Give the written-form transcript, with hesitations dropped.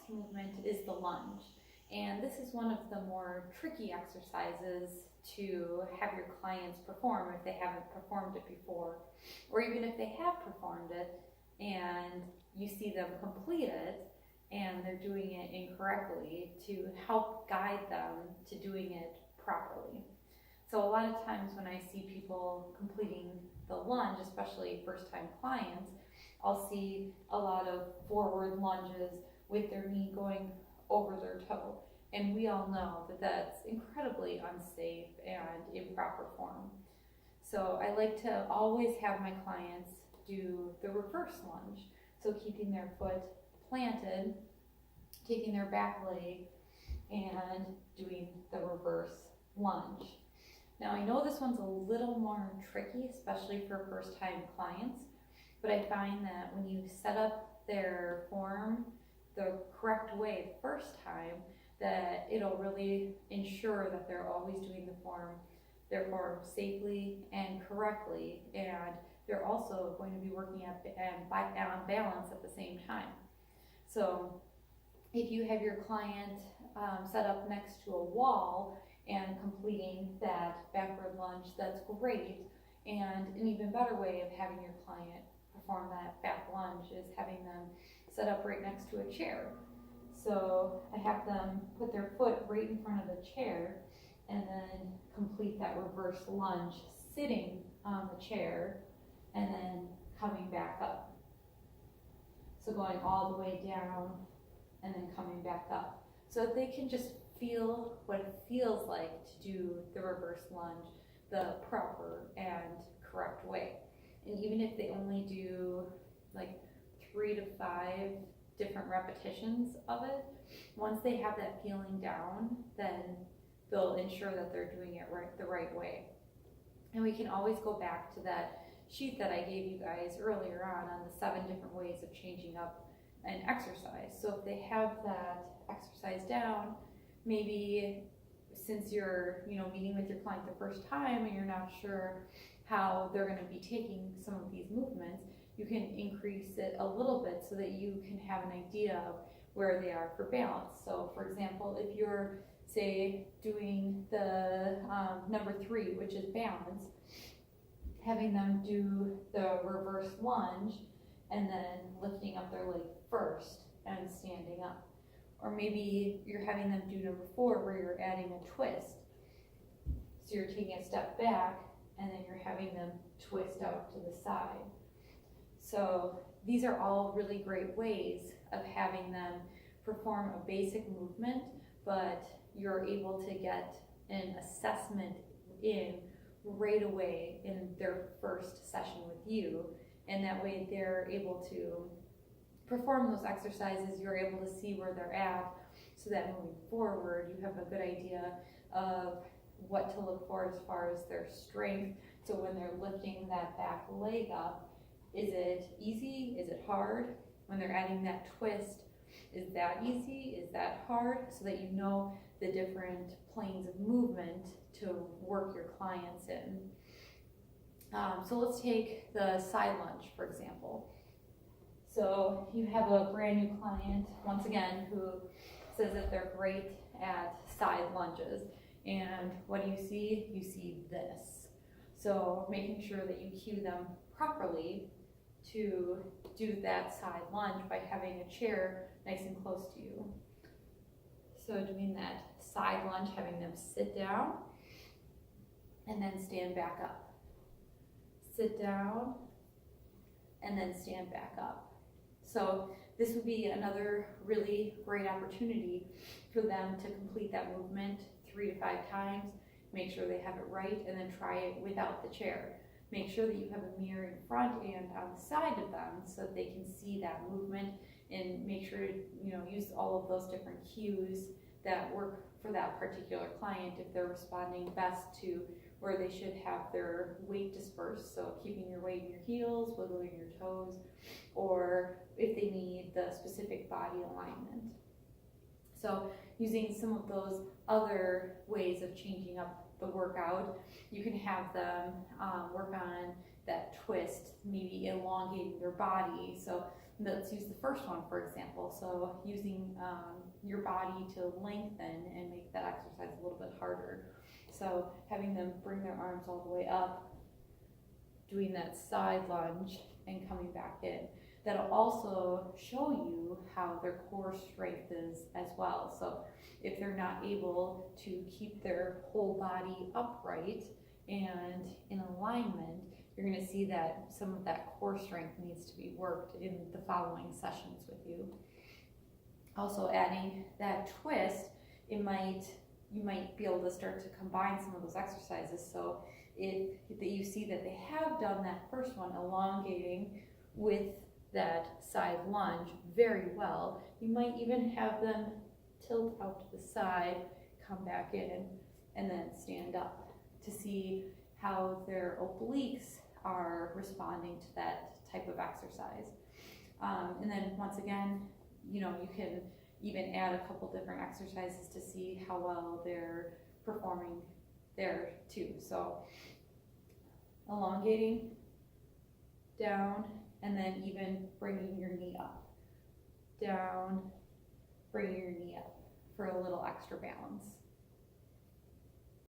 movement is the lunge. And this is one of the more tricky exercises to have your clients perform if they haven't performed it before, or even if they have performed it and you see them complete it and they're doing it incorrectly, to help guide them to doing it properly. So a lot of times when I see people completing the lunge, especially first-time clients, I'll see a lot of forward lunges with their knee going over their toe. And we all know that that's incredibly unsafe and improper form. So I like to always have my clients do the reverse lunge. So keeping their foot planted, taking their back leg, and doing the reverse lunge. Now I know this one's a little more tricky, especially for first-time clients, but I find that when you set up their form the correct way the first time, that it'll really ensure that they're always doing their form safely and correctly, and they're also going to be working on balance at the same time. So if you have your client set up next to a wall and completing that backward lunge, that's great. And an even better way of having your client perform that back lunge is having them set up right next to a chair. So I have them put their foot right in front of the chair and then complete that reverse lunge sitting on the chair and then coming back up. So going all the way down and then coming back up. So that they can just feel what it feels like to do the reverse lunge the proper and correct way. And even if they only do like 3 to 5 different repetitions of it, once they have that feeling down, then they'll ensure that they're doing it the right way. And we can always go back to that sheet that I gave you guys earlier on the 7 different ways of changing up an exercise. So if they have that exercise down, maybe since you're meeting with your client the first time and you're not sure how they're going to be taking some of these movements, you can increase it a little bit so that you can have an idea of where they are for balance. So for example, if you're, say, doing the number 3, which is balance, having them do the reverse lunge and then lifting up their leg first and standing up. Or maybe you're having them do number 4 where you're adding a twist. So you're taking a step back and then you're having them twist out to the side. So these are all really great ways of having them perform a basic movement, but you're able to get an assessment in right away in their first session with you, and that way they're able to perform those exercises. You're able to see where they're at, so that moving forward you have a good idea of what to look for as far as their strength. So when they're lifting that back leg up, is it easy? Is it hard? When they're adding that twist, is that easy? Is that hard? So that you know the different planes of movement to work your clients in. So let's take the side lunge, for example. So you have a brand new client, once again, who says that they're great at side lunges. And what do you see? You see this. So making sure that you cue them properly to do that side lunge by having a chair nice and close to you. So doing that side lunge, having them sit down and then stand back up. Sit down and then stand back up. So this would be another really great opportunity for them to complete that movement 3 to 5 times, make sure they have it right, and then try it without the chair. Make sure that you have a mirror in front and on the side of them so that they can see that movement, and make sure to use all of those different cues that work for that particular client if they're responding best to where they should have their weight dispersed. So keeping your weight in your heels, wiggling your toes, or if they need the specific body alignment. So using some of those other ways of changing up the workout, you can have them work on that twist, maybe elongating their body. So let's use the first one for example. So using your body to lengthen and make that exercise a little bit harder. So having them bring their arms all the way up, doing that side lunge and coming back in. That'll also show you how their core strength is as well. So if they're not able to keep their whole body upright and in alignment, you're going to see that some of that core strength needs to be worked in the following sessions with you. Also adding that twist, you might be able to start to combine some of those exercises. So if you see that they have done that first one, elongating with that side lunge very well, you might even have them tilt out to the side, come back in, and then stand up to see how their obliques are responding to that type of exercise. And then once again, you can even add a couple different exercises to see how well they're performing there too. So elongating, down, and then even bringing your knee up. Down, bringing your knee up for a little extra balance.